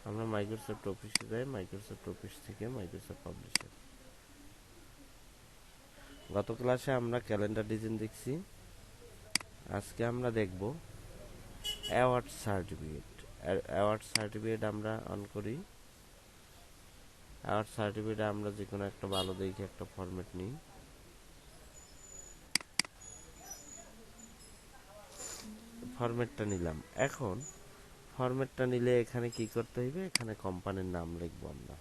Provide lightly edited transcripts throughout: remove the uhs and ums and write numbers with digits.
আমরা মাইক্রোসফট অফিসে যাই, মাইক্রোসফট অফিস থেকে মাইক্রোসফট পাবলিশার। গত ক্লাসে আমরা ক্যালেন্ডার ডিজাইন দেখছি, আজকে আমরা দেখব অ্যাওয়ার্ড সার্টিফিকেট। অ্যাওয়ার্ড সার্টিফিকেট আমরা অন করি। অ্যাওয়ার্ড সার্টিফিকেটে আমরা যে কোনো একটা ভালো দেখে একটা ফরম্যাট নিই। ফরম্যাটটা নিলাম। এখন ফরম্যাটটা নিলে এখানে কি করতে হইবে, এখানে কোম্পানির নাম লিখবো আমরা।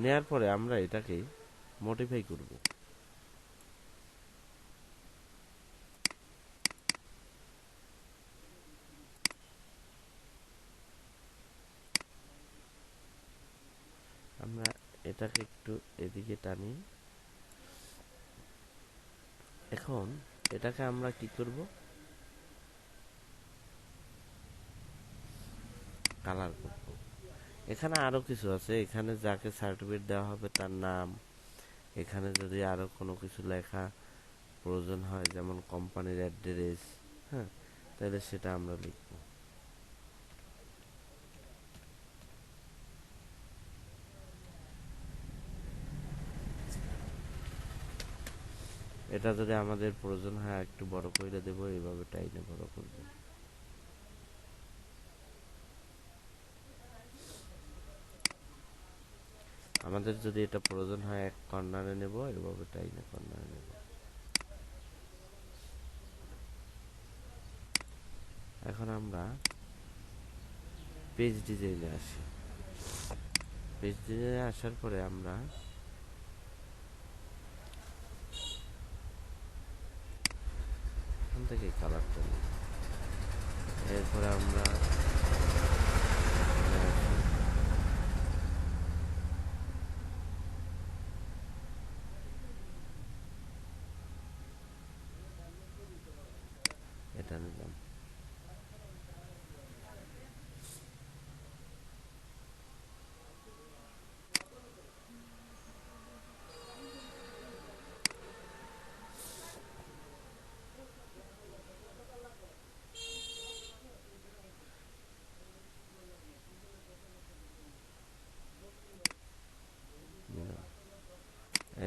নেয়ার পরে আমরা এটাকে মডিফাই করব। আমরা এটাকে একটু এদিকে টানি। এখন এটাকে আমরা কি করব, কালার করব। এখানে আরো কিছু আছে, এখানে যাকে সার্টিফিকেট দেওয়া হবে তার নাম, এখানে যদি আরো কোনো কিছু লেখা প্রয়োজন হয় যেমন কোম্পানির অ্যাড্রেস, হ্যাঁ, তাহলে সেটা আমরা লিখব। এটা যদি আমাদের প্রয়োজন হয় একটু বড় করে দেব, এইভাবে টাইনে বড় করব। আমাদের যদি এটা প্রয়োজন হয় এক কর্নারে নেব, এভাবে টাইনে কর্নারে নেব। এখন আমরা পেজ ডিজাইনে আসি। পেজ ডিজাইনে আসার পরে আমরা এখান থেকে কালারটা নিই। এরপরে আমরা এটা নিলাম।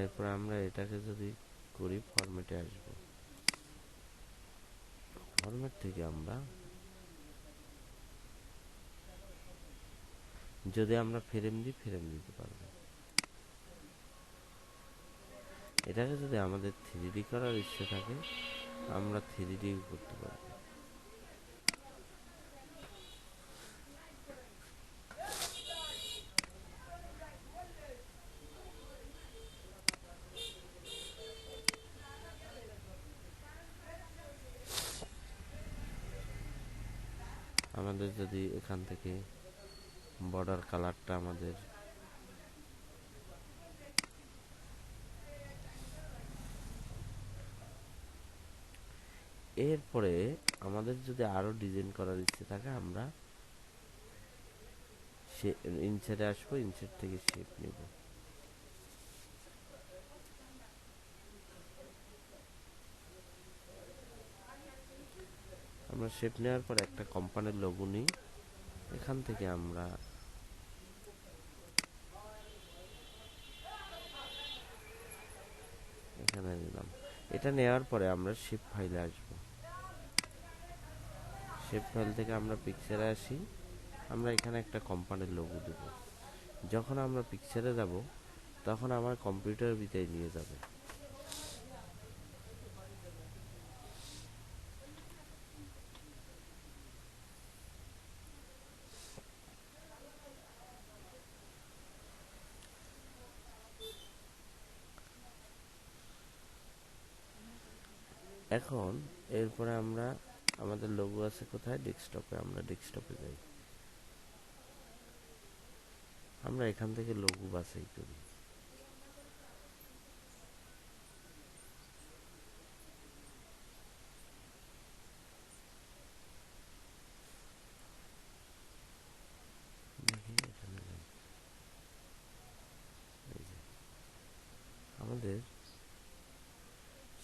এরপর আমরা এটাকে যদি করি ফরম্যাটে আসব। ফরম্যাট থেকে আমরা যদি আমরা ফ্রেম দিই, ফ্রেম দিতে পারবো। এটাকে যদি আমাদের 3D করার ইচ্ছে থাকে আমরা 3D করতে পারবো। আমাদের যদি এখান থেকে বর্ডার কালারটা আমাদের এরপরে আমাদের যদি আরো ডিজাইন করার ইচ্ছে থাকে আমরা ইনসার্টে আসবো, ইনসার্ট থেকে শেপ নেব। আমরা শেপ নেওয়ার পর একটা কোম্পানির লোগো নিই। এখান থেকে আমরা এখানে নিলাম। এটা নেওয়ার পরে আমরা শেপ ফাইলে আসব। শেপ ফাইল থেকে আমরা পিকচারে আসি। আমরা এখানে একটা কোম্পানির লোগো দেব। যখন আমরা পিকচারে যাব তখন আমার কম্পিউটার ভিতরে নিয়ে যাবে। এখন এরপরে আমরা আমাদের লোগো আছে কোথায়, ডেস্কটপে। আমরা ডেস্কটপে যাই। আমরা এখান থেকে লোগো বাছাই করি।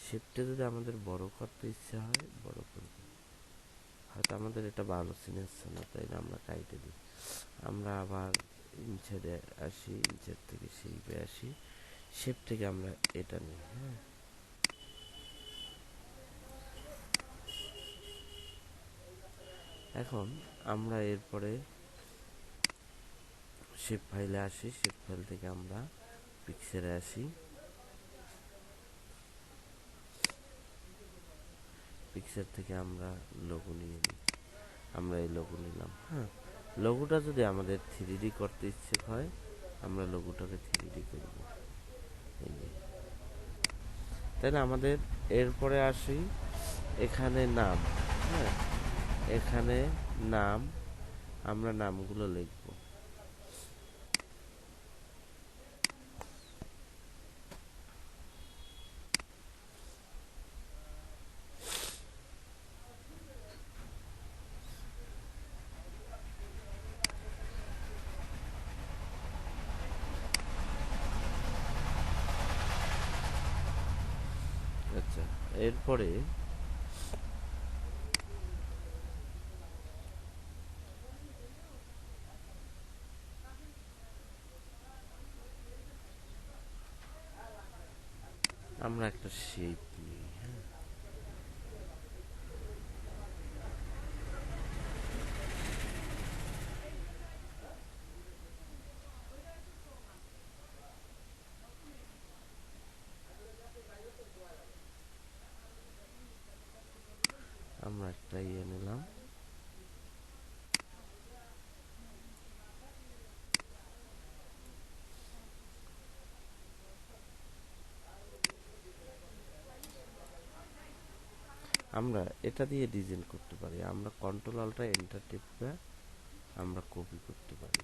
শেপটা যদি আমাদের বড় করতে ইচ্ছা হয় বড় করব, হয়তো আমাদের এটা ভালো চিনেছে না, তাই আমরা কাইটে দিই। আমরা আবার ইনসাইডে আসি, ইনসাইড থেকে শেপে আসি, শেপ থেকে আমরা এটা নিই। হ্যাঁ, এখন আমরা এরপরে শেপ ফাইলে আসি, শেপ ফাইল থেকে আমরা পিকচারে আসি, পিকচার থেকে আমরা লোগো নিয়ে নিই। আমরা এই লোগো নিলাম। হ্যাঁ, লোগোটা যদি আমাদের 3D করতে ইচ্ছে হয়, আমরা লোগোটাকে 3D করব। এই যে, তাহলে আমাদের এরপরে আসি এখানে নাম। হ্যাঁ, এখানে নাম, আমরা নামগুলো লিখব। আচ্ছা, এরপরে আমরা একটা শেপ নিই। হ্যাঁ, আমরা একটা ইয়ে নিলাম। আমরা এটা দিয়ে ডিজাইন করতে পারি। আমরা কন্ট্রোল অল্টার এন্টার টিপে আমরা কপি করতে পারি।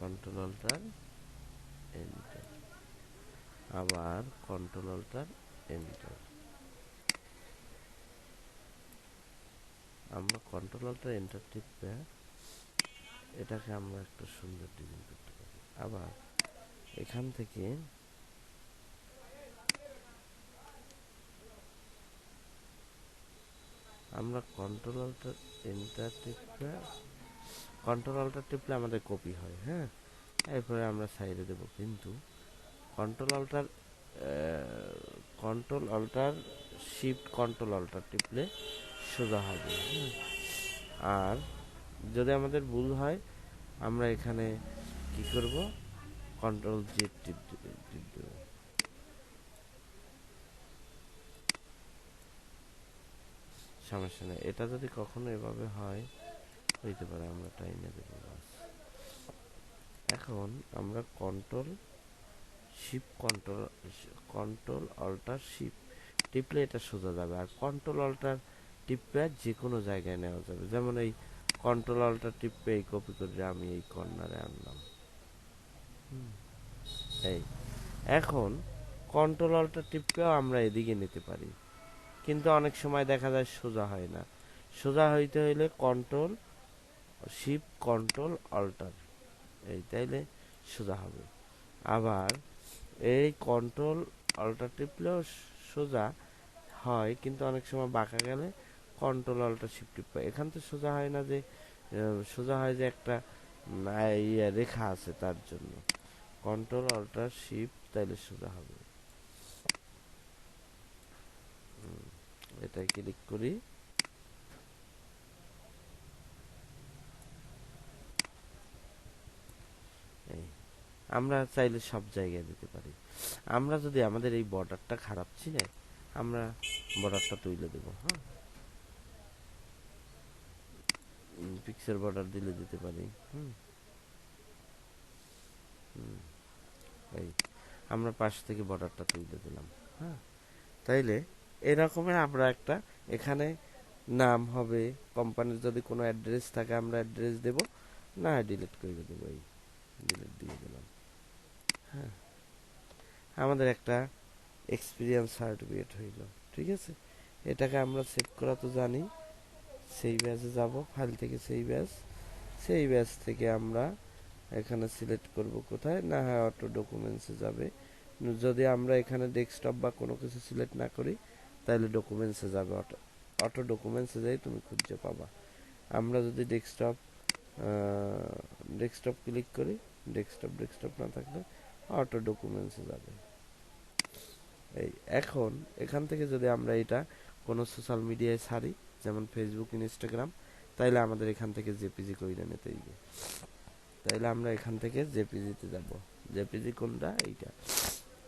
কন্ট্রোল অল্টার এন্টার, আবার কন্ট্রোল অল্টার এন্টার। আমরা কন্ট্রোল অল্টার এন্টার টিপে এটাকে আমরা একটা সুন্দর ডিজাইন করতে পারি। আবার এখান থেকে আমরা কন্ট্রোল অল্টার এন্টার টিপে, কন্ট্রোল অল্টার টিপলে আমাদের কপি হয়। হ্যাঁ, এরপরে আমরা সাইডে দেব, কিন্তু control alter control alter shift control alter টিপলে সোজা হবে। আর যদি আমাদের ভুল হয়, আমরা এখানে কি করব, কন্ট্রোল জেড টিপ দেব। সমস্যা নেই, এটা যদি কখনো এভাবে হয় হইতে পারে, আমরা টাইমে দেব বাস। এখন আমরা control shift control alter shift টিপলে এটা সোজা যাবে। আর কন্ট্রোল অল্টার টিপে যে কোনো জায়গায় নেওয়া যাবে। যেমন এই কন্ট্রোল অল্টার টিপে এই কপি করে আমি এই কর্নারে আনলাম। এই এখন কন্ট্রোল অল্টার টিপেও আমরা এদিকে নিতে পারি, কিন্তু অনেক সময় দেখা যায় সোজা হয় না। সোজা হইতে হইলে কন্ট্রোল শিফট কন্ট্রোল অল্টার, এই তাইলে সোজা হবে। আবার এই কন্ট্রোল অল্টার টিপলেও সোজা হয়, কিন্তু অনেক সময় বাঁকা গেলে কন্ট্রোল অল্টার শিফট টিপে, এখান থেকে সোজা হয় না, যে সোজা হয় যে একটা রেখা আছে, তার জন্য কন্ট্রোল অল্টার শিফট তাইলে সোজা হবে। এটাই ক্লিক করি। এই আমরা চাইলে সব জায়গায় দিতে পারি। আমরা যদি আমাদের এই বর্ডারটা খারাপ চিনে, আমরা বর্ডারটা তুলে দেব। হ্যাঁ, পিক্সেল বর্ডার দিলে দিতে পারি। এই আমরা পাশ থেকে বর্ডারটা তুলে দিলাম। হ্যাঁ, তাইলে এরকমের আমরা একটা এখানে নাম হবে, কোম্পানির যদি কোনো অ্যাড্রেস থাকে আমরা অ্যাড্রেস দেব, না ডিলিট করে দেবো। এই ডিলিট দিয়ে দিলাম। হ্যাঁ, আমাদের একটা এক্সপিরিয়েন্স সার্টিফিকেট হইল। ঠিক আছে, এটাকে আমরা সেভ করা তো জানি। সেই ব্যাচে যাব, ফাইল থেকে সেই ব্যাচ থেকে আমরা এখানে সিলেক্ট করব কোথায় না, হ্যাঁ অটো ডকুমেন্টসে যাবে। যদি আমরা এখানে ডেস্কটপ বা কোনো কিছু সিলেক্ট না করি তাহলে ডকুমেন্টসে যাবে, অটো অটো ডকুমেন্টসে যাই তুমি খুঁজে পাবা। আমরা যদি ডেস্কটপ ক্লিক করি, ডেস্কটপ না থাকলে অটো ডকুমেন্টসে যাবে। এই এখন এখান থেকে যদি আমরা এটা কোনো সোশ্যাল মিডিয়ায় ছাড়ি, যেমন ফেসবুক ইনস্টাগ্রাম, তাইলে আমাদের এখান থেকে জেপিজি কইরা নিতে হইবে। তাইলে আমরা এখান থেকে জেপিজিতে যাব। জেপিজি কোনটা? এইটা।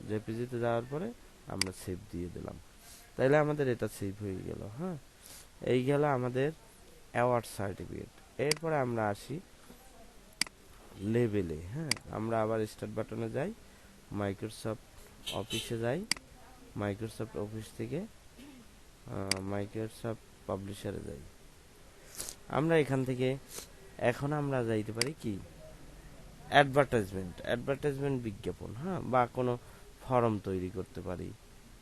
জেপিজিতে যাওয়ার পরে আমরা সেভ দিয়ে দিলাম, তাইলে আমাদের এটা সেভ হয়ে গেল। হ্যাঁ, এই গেল আমাদের অ্যাওয়ার্ড সার্টিফিকেট। এরপরে আমরা আসি লেভেলে। হ্যাঁ, আমরা আবার স্টার্ট বাটনে যাই, মাইক্রোসফট অফিসে যাই, মাইক্রোসফট অফিস থেকে মাইক্রোসফট পাবলিশারে যাই। আমরা এখান থেকে এখন আমরা যাইতে পারি কি অ্যাডভার্টাইজমেন্ট বিজ্ঞাপন, হ্যাঁ, বা কোনো ফর্ম তৈরি করতে পারি।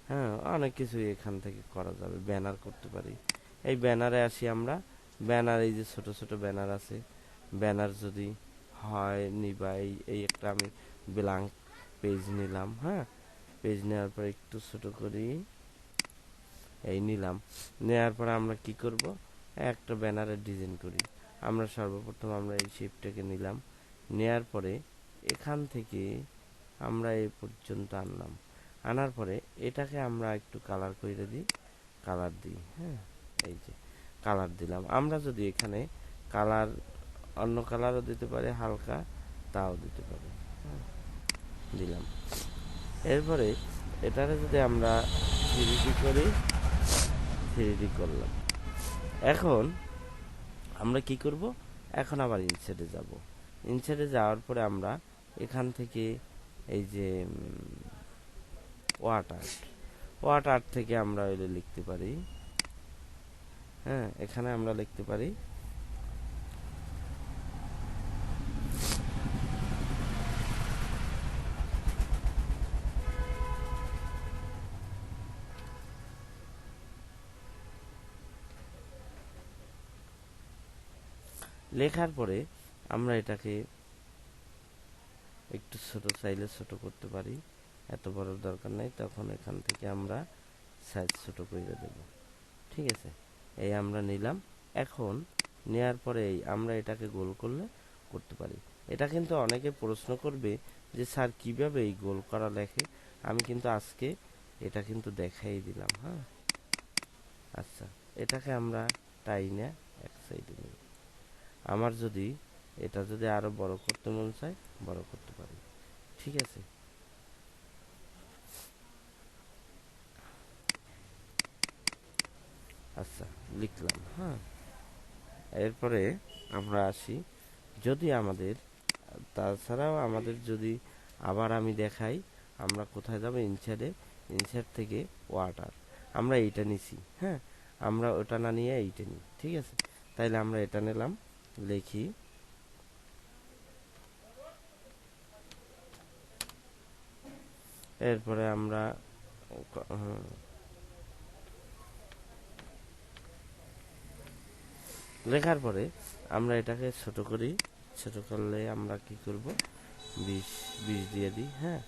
হ্যাঁ, অনেক কিছু এখান থেকে করা যাবে, ব্যানার করতে পারি। এই ব্যানারে আসি আমরা, ব্যানার এই যে ছোট ছোট ব্যানার আছে, ব্যানার যদি হয় নিবা, এই একটা আমি ব্ল্যাঙ্ক পেজ নিলাম। হ্যাঁ, পেজ নেওয়ার পর একটু ছোট করি, এই নিলাম। নেওয়ার পর আমরা কি করব, একটা ব্যানারের ডিজাইন করি। আমরা সর্বপ্রথম আমরা এই শেপটাকে নিলাম, নেয়ার পরে এখান থেকে আমরা এই পর্যন্ত আনলাম। আনার পরে এটাকে আমরা একটু কালার করে দিই, কালার দিই। হ্যাঁ, এই যে কালার দিলাম। আমরা যদি এখানে কালার অন্য কালারও দিতে পারি, হালকা তাও দিতে পারি। হ্যাঁ, দিলাম। এরপরে এটাকে যদি আমরা 3D করি, 3D করলাম। এখন আমরা কি করব, এখন আবার ইনসার্টে যাব। ইনসার্টে যাওয়ার পরে আমরা এখান থেকে এই যে ওয়াটার থেকে আমরা এলে লিখতে পারি। হ্যাঁ, এখানে আমরা লিখতে পারি লেখার পরে আমরা এটাকে একটু ছোট চাইলে ছোট করতে পারি, এত বড় দরকার নাই। তখন এখান থেকে আমরা সাইজ ছোট করে দেব। ঠিক আছে, এই আমরা নিলাম। এখন নেয়ার পরে আমরা এটাকে গোল করলে করতে পারি। এটা কিন্তু অনেকে প্রশ্ন করবে যে স্যার কিভাবে এই গোল করা লেখে। আমি কিন্তু আজকে এটা কিন্তু দেখাই দিলাম। হ্যাঁ, আচ্ছা, এটাকে আমরা টাইনা এক সাইডে নিই। আমার যদি এটা যদি আরো বড় করতে মন চায়, বড় করতে পারি। ঠিক আছে, আচ্ছা, লিখলাম। হ্যাঁ, এরপরে আমরা আসি, যদি আমাদের তাছাড়াও আমাদের যদি আবার আমি দেখাই, আমরা কোথায় যাব, ইনসার্ট থেকে ওয়াটার, আমরা এইটা নিছি। হ্যাঁ, আমরা ওটা না নিয়ে এইটা নিই। ঠিক আছে, তাইলে আমরা এটা নিলাম, লিখি এরপরে আমরা লেখার পরে আমরা এটাকে ছোট করি। ছোট করলে আমরা কি করব, 20 দিয়ে দিই। হ্যাঁ,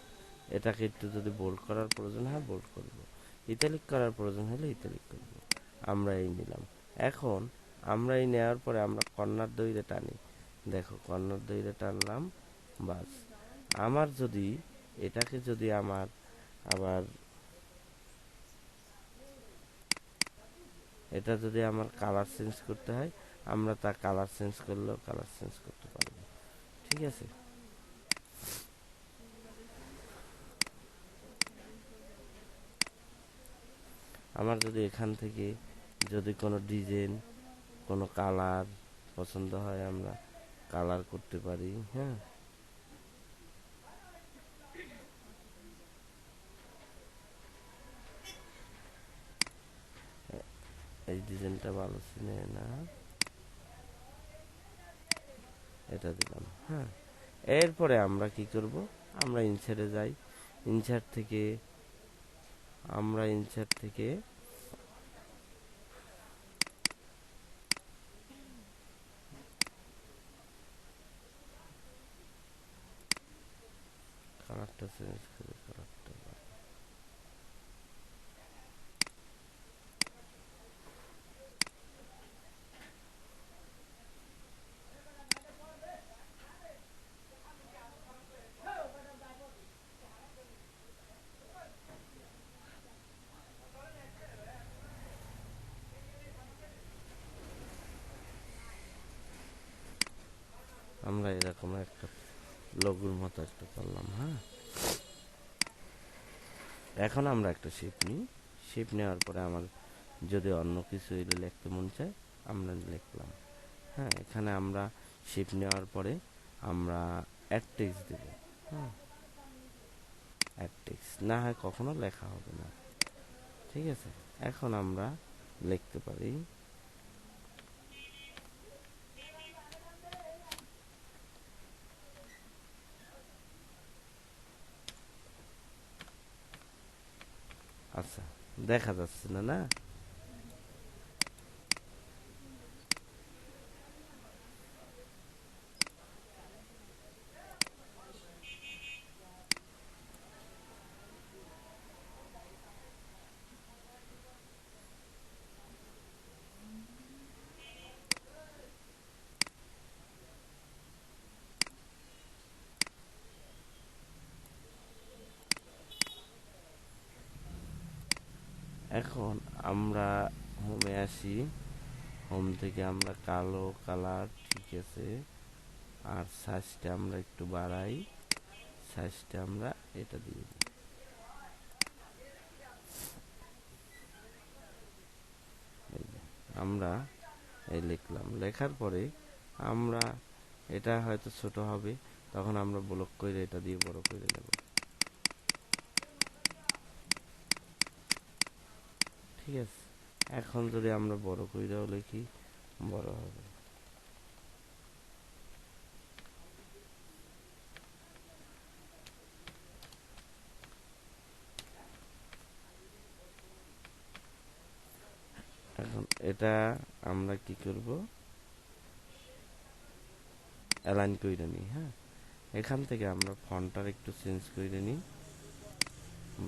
এটাকে একটু যদি বোল্ড করার প্রয়োজন হয় বোল্ড করব, ইতালিক করার প্রয়োজন হলে ইতালিক করব। আমরা এই নিলাম। এখন আমরা এই নেওয়ার পরে আমরা কর্নার দইরে টানি। দেখো, কর্নার দইরে টানলাম, বাস। আমার যদি এটাকে যদি আমার আবার এটা যদি আমার কালার চেঞ্জ করতে হয়, আমরা তা কালার চেঞ্জ করলেও কালার চেঞ্জ করতে পারবো। ঠিক আছে, আমার যদি এখান থেকে যদি কোনো ডিজাইন, কোনো কালার পছন্দ হয়, আমরা কালার করতে পারি। হ্যাঁ, এই ডিজাইনটা ভালো চিনে না, এটা দিলাম। হ্যাঁ, এরপরে আমরা কি করব, আমরা ইনসার্টে যাই। ইনসার্ট থেকে আমরা ইনসার্ট থেকে কালারটা চেঞ্জ করে কালারটা আমরা এরকম একটা লোগোর মতো একটা করলাম। হ্যাঁ, এখন আমরা একটা শেপ নিই। শেপ নেওয়ার পরে আমার যদি অন্য কিছু এলে লিখতে মন চায় আমরা লিখলাম। হ্যাঁ, এখানে আমরা শেপ নেওয়ার পরে আমরা অ্যাড টেক্সট দেব। হ্যাঁ, অ্যাড টেক্সট না হয় কখনো লেখা হবে না। ঠিক আছে, এখন আমরা লিখতে পারি আচ্ছা, দেখা যাচ্ছে না না? এখন আমরা হোমে আসি। হোম থেকে আমরা কালো কালার, ঠিক আছে, আর সাইজটা আমরা একটু বাড়াই। সাইজটা আমরা এটা দিয়ে দিই। এই যে আমরা এই লিখলাম, লেখার পরে আমরা এটা হয়তো ছোট হবে, তখন আমরা ব্লক করে এটা দিয়ে বড় করে নেব। ঠিক আছে, এখন যদি আমরা বড় কইরাও লিখি বড় হবে। এখন এটা আমরা কি করব, অ্যালাইন করে নিই। হ্যাঁ, এখান থেকে আমরা ফন্টটার একটু চেঞ্জ করে নিই।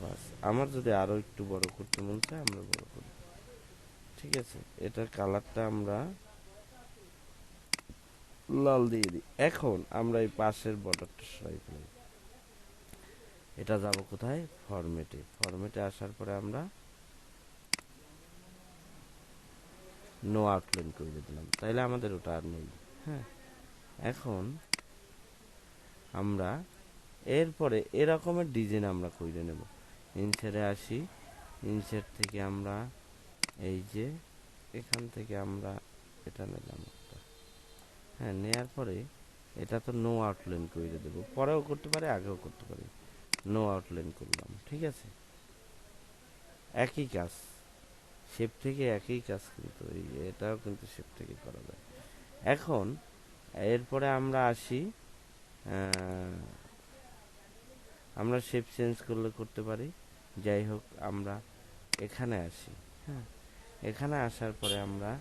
বাস, আমার যদি আরো একটু বড় করতে মন চায় আমরা বড় করব। ঠিক আছে, এটার কালারটা আমরা লাল দিয়ে দিই। এখন আমরা এই পাশের বর্ডারটা সরাই ফেলি। এটা যাব কোথায়, ফরম্যাটে। ফরম্যাটে আসার পরে আমরা নো আউটলাইন করে দিলাম, তাইলে আমাদের ওটা আর নেই। হ্যাঁ, এখন আমরা এরপরে এরকমের ডিজাইন আমরা করে নেব। ইনসার্টে আসি, ইনসার্ট থেকে আমরা এই যে এখান থেকে আমরা এটা নিলাম একটা। হ্যাঁ, নেয়ার পরে এটা তো নো আউটলাইন করে দেবো, পরেও করতে পারি আগেও করতে পারি। নো আউটলাইন করলাম, ঠিক আছে, একই কাজ, শেপ থেকে একই কাজ, কিন্তু এটাও কিন্তু শেপ থেকে করা যায়। এখন এরপরে আমরা আসি, আমরা শেপ চেঞ্জ করলে করতে পারি। যাই হোক, আমরা এখানে আসি। হ্যাঁ, এখানে আসার পরে আমরা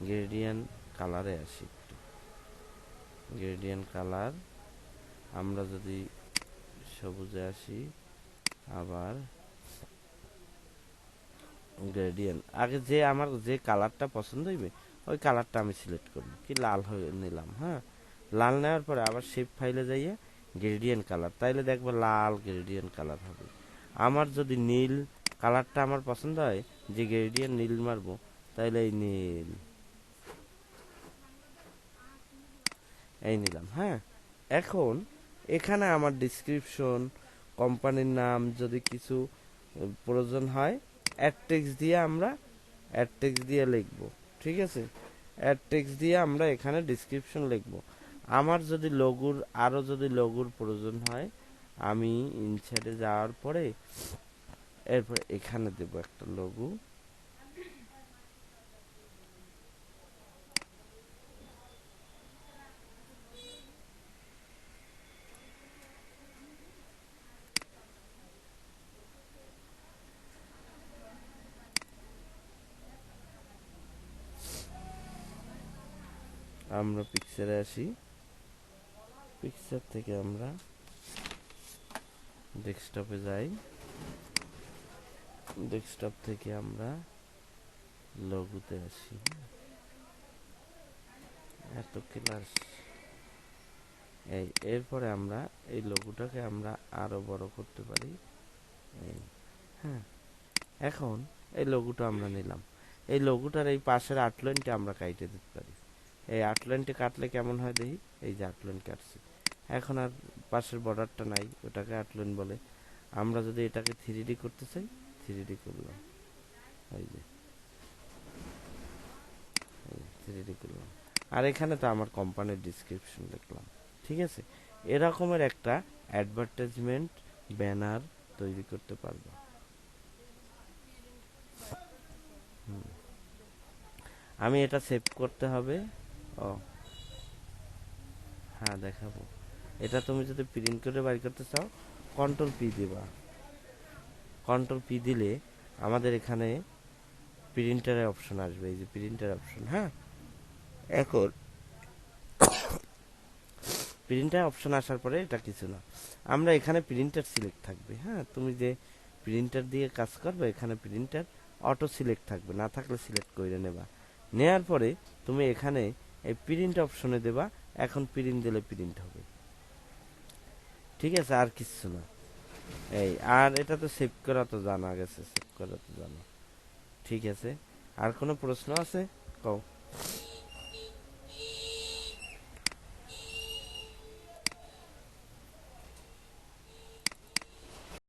গ্রেডিয়েন্ট কালারে আসি। একটু গ্রেডিয়েন্ট কালার, আমরা যদি সবুজে আসি, আবার গ্রেডিয়েন্ট, আগে যে আমার যে কালারটা পছন্দ হইবে ওই কালারটা আমি সিলেক্ট করব, কি লাল হয়ে নিলাম। হ্যাঁ, লাল নেওয়ার পরে আবার শেপ ফাইলে যাইয়ে গ্রেডিয়েন্ট কালার, তাইলে দেখবো লাল গ্রেডিয়েন্ট কালার হবে। আমার যদি নীল কালারটা আমার পছন্দ হয়, যে গ্রেডিয়েন্ট নীল মারবো, তাইলে এই নীল, এই নিলাম। হ্যাঁ, এখন এখানে আমার ডিসক্রিপশন, কোম্পানির নাম যদি কিছু প্রয়োজন হয়, অ্যাড টেক্সট দিয়ে আমরা অ্যাড টেক্সট দিয়ে লিখবো। ঠিক আছে, অ্যাড টেক্সট দিয়ে আমরা এখানে ডিসক্রিপশন লিখবো। আমার যদি লঘুর, আরো যদি লঘুর প্রয়োজন হয়, আমি ইনসাইডে যাওয়ার পরে এরপর এখানে দেব একটা লঘু। আমরা পিকচারে আসি, পিকচার থেকে আমরা ডেস্কটপে যাই, ডেস্কটপ থেকে আমরা লোগোতে আসি। এত ক্লাস এই, এরপরে আমরা এই লোগোটাকে আমরা আরো বড় করতে পারি এই। হ্যাঁ, এখন এই লোগোটা আমরা নিলাম, এই লোগোটার এই পাশের আউটলাইনটা আমরা কাটতে দিতে পারি। এই আউটলাইনটা কাটলে কেমন হয় দেখি, এই যে আউটলাইন কাটছি, এখন আর পাশের বর্ডারটা নাই, ওটাকে আউটলাইন বলে। আমরা যদি এটাকে 3D করতে চাই, 3D করলাম, এই যে 3D করলাম। আর এখানে তো আমার কোম্পানির ডিসক্রিপশন লিখলাম। ঠিক আছে, এরকমের একটা অ্যাডভার্টাইজমেন্ট ব্যানার তৈরি করতে পারবো। আমি এটা সেভ করতে হবে। ও হ্যাঁ, দেখাবো। এটা তুমি যদি প্রিন্ট করে বাইর করতে চাও, কন্ট্রোল পি দিবা। কন্ট্রোল পি দিলে আমাদের এখানে প্রিন্টারের অপশন আসবে, এই যে প্রিন্টার অপশন। হ্যাঁ, এখন প্রিন্টার অপশন আসার পরে এটা কিছু না, আমরা এখানে প্রিন্টার সিলেক্ট থাকবে। হ্যাঁ, তুমি যে প্রিন্টার দিয়ে কাজ করবে, এখানে প্রিন্টার অটো সিলেক্ট থাকবে, না থাকলে সিলেক্ট করে নেবা। নেয়ার পরে তুমি এখানে এই প্রিন্ট অপশনে দেবা, এখন প্রিন্ট দিলে প্রিন্ট হবে। ঠিক আছে, আর কিছু না। এই, আর এটা তো সেভ করা তো জানা গেছে, সেভ করা তো জানো। ঠিক আছে, আর কোনো প্রশ্ন আছে? কও।